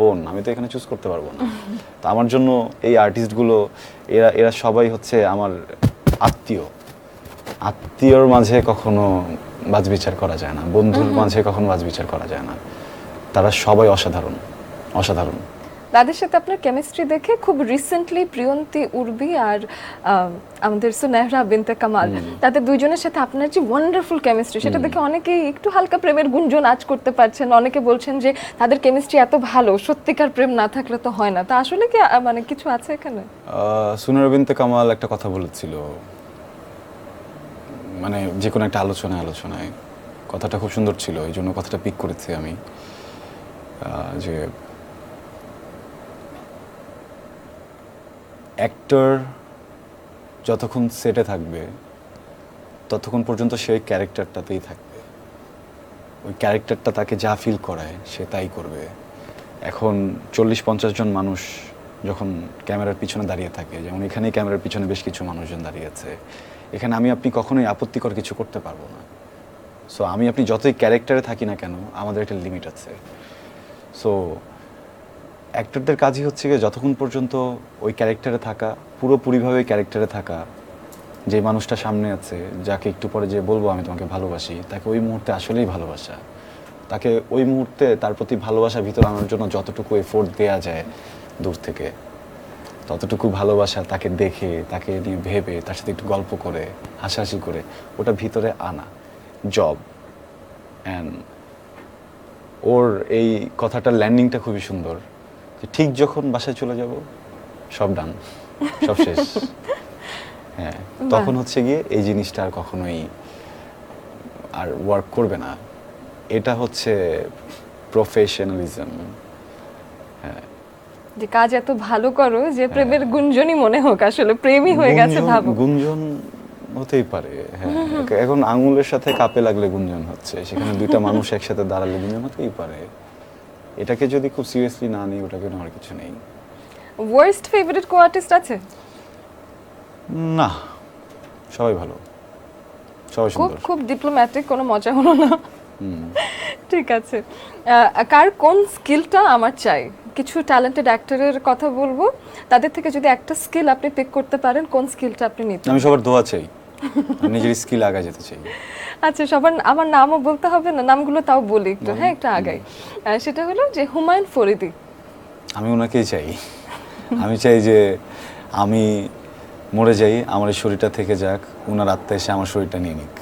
বোন, আমি তো এখানে চুজ করতে পারবো না। তো আমার জন্য এই আর্টিস্টগুলো এরা এরা সবাই হচ্ছে আমার আত্মীয়। আত্মীয়র মাঝে কখনো বাছবিচার করা যায় না, বন্ধুর মাঝে কখনো বাছবিচার করা যায় না। তারা সবাই অসাধারণ, অসাধারণ। তাদের সাথে আপনার কেমিস্ট্রি দেখে খুব রিসেন্টলি প্রিয়ন্তী উর্বি আর আমাদের সুনেহরা বিনতে কামাল, তাদের দুইজনের সাথে আপনার যে ওয়ান্ডারফুল কেমিস্ট্রি, সেটা দেখে অনেকেই একটু হালকা প্রেমের গুঞ্জন আজ করতে পারছেন। অনেকে বলছেন যে তাদের কেমিস্ট্রি এত ভালো, সত্যিকার প্রেম না থাকলে তো হয় না। তা আসলে কি মানে কিছু আছে এখানে? সুনেহরা বিনতে কামাল একটা কথা বলেছিল, মানে যে কোনো একটা আলোচনায় কথাটা খুব সুন্দর ছিল, এই জন্য কথাটা পিক করেছি আমি। যে অ্যাক্টর যতক্ষণ সেটে থাকবে ততক্ষণ পর্যন্ত সে ওই ক্যারেক্টারটাতেই থাকবে, ওই ক্যারেক্টারটা তাকে যা ফিল করায় সে তাই করবে। এখন 40-50 জন মানুষ যখন ক্যামেরার পিছনে দাঁড়িয়ে থাকে, যেমন এখানেই ক্যামেরার পিছনে বেশ কিছু মানুষজন দাঁড়িয়ে আছে, এখানে আমি আপনি কখনোই আপত্তিকর কিছু করতে পারবো না। সো আমি আপনি যতই ক্যারেক্টারে থাকি না কেন, আমাদের একটা লিমিট আছে। সো অ্যাক্টরদের কাজই হচ্ছে গিয়ে যতক্ষণ পর্যন্ত ওই ক্যারেক্টারে থাকা, পুরোপুরিভাবে ক্যারেক্টারে থাকা, যে মানুষটা সামনে আছে, যাকে একটু পরে যে বলবো আমি তোমাকে ভালোবাসি, তাকে ওই মুহূর্তে আসলেই ভালোবাসা, তাকে ওই মুহূর্তে তার প্রতি ভালোবাসা ভিতর আনার জন্য যতটুকু এফোর্ট দেয়া যায় দূর থেকে, ততটুকু ভালোবাসা তাকে দেখে, তাকে নিয়ে ভেবে, তার সাথে একটু গল্প করে, হাসাহাসি করে ওটা ভিতরে আনা জব। অ্যান্ড ওর এই কথাটার ল্যান্ডিংটা খুবই সুন্দর, যে ঠিক যখন বাসায় চলে যাব সব ডান, সব শেষ। হ্যাঁ, তখন হচ্ছে গিয়ে এই জিনিসটা আর কখনোই আর ওয়ার্ক করবে না। এটা হচ্ছে প্রফেশনালিজম। হ্যাঁ, যে কাজ এত ভালো করো যে প্রেমের গুঞ্জনই মনে হোক, আসলে প্রেমই হয়ে গেছে ভাবো। গুঞ্জন হতেই পারে। হ্যাঁ, এখন আঙুলের সাথে কাপে লাগলে গুঞ্জন হচ্ছে, সেখানে দুইটা মানুষ একসাথে দাঁড়ালে গুঞ্জন হতেই পারে। এটাকে যদি খুব সিরিয়াসলি না নিই, ওটাকে নেওয়ার কিছু নেই। ওয়ার্স্ট ফেভারিট কো আর্টিস্ট আছে? না, সবাই ভালো, সবাই খুব সুন্দর। খুব ডিপ্লোম্যাটিক, কোনো মজা হলো না। ঠিক আছে, কার কোন স্কিলটা আমার চাই? কিছু ট্যালেন্টেড অ্যাক্টরের কথা বলবো, তাদের থেকে যদি একটা স্কিল আপনি পিক করতে পারেন, কোন স্কিলটা আপনি নিতেন? আমি সবার দোয়া চাই, আমি নিজের স্কিল আগায় যেতে চাই। আচ্ছা, সবার আমার নামও বলতে হবে না, নামগুলো তাও বলি একটু, হ্যাঁ একটু আগাই। সেটা হলো যে হুমায়ুন ফরিদি। আমি ওনাকেই চাই। আমি চাই যে আমি মরে যাই, আমার এই শরীরটা থেকে যাক, ওনার আত্মা এসে আমার শরীরটা নিয়ে নিক।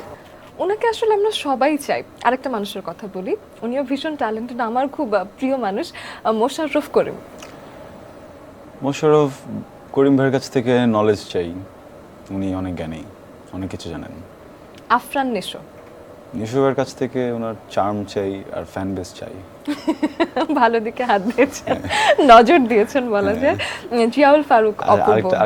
ওনাকে আসলে আমরা সবাই চাই। আরেকটা মানুষের কথা বলি, উনিও ভীষণ ট্যালেন্টেড, আমার খুব প্রিয় মানুষ, মোশাররফ করিম। মোশাররফ করিম ভাইয়ের কাছ থেকে নলেজ চাই, উনি অনেক জ্ঞানী, অনেক কিছু জানেন। আফরান নিশো। নিশো ভাইয়ের কাছ থেকে ওনার চার্ম চাই আর ফ্যান বেস চাই। ভালো দিকে হাত দিয়েছেন, নজর দিয়েছেন বলা যায়। জিয়াউল ফারুক অপূর্ব। আরেকটা